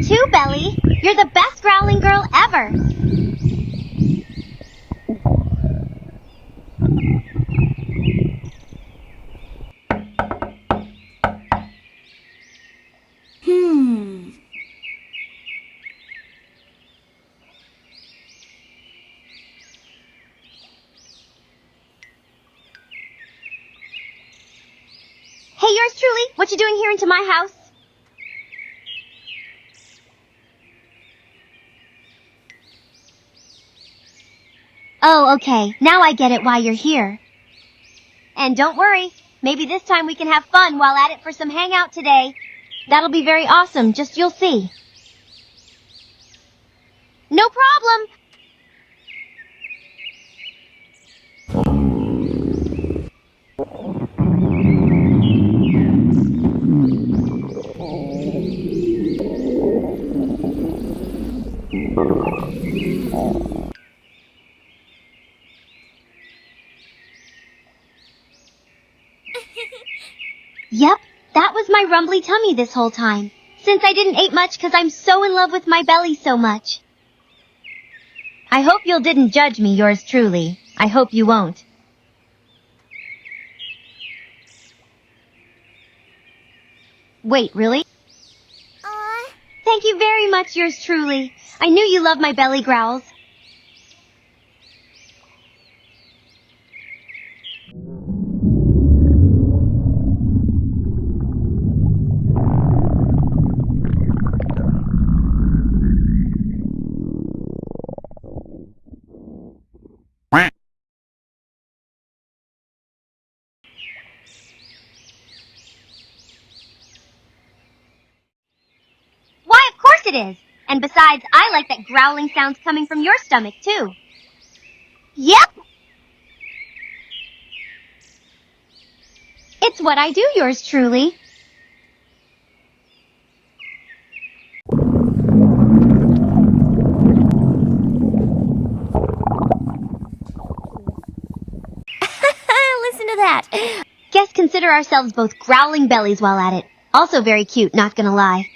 too, Belly. You're the best growling girl ever. Hey, yours truly, what you doing here into my house? Oh, okay. Now I get it why you're here. And don't worry, maybe this time we can have fun while at it for some hangout today. That'll be very awesome, just you'll see. No problem. Yep, that was my rumbly tummy this whole time. Since I didn't eat much because I'm so in love with my belly so much. I hope you didn't judge me, yours truly. I hope you won't. Wait, really? Thank you very much, yours truly. I knew you loved my belly growls. Why, of course it is. And besides, I like that growling sounds coming from your stomach, too. Yep. It's what I do, yours truly. Listen to that. Guess consider ourselves both growling bellies while at it. Also very cute, not gonna lie.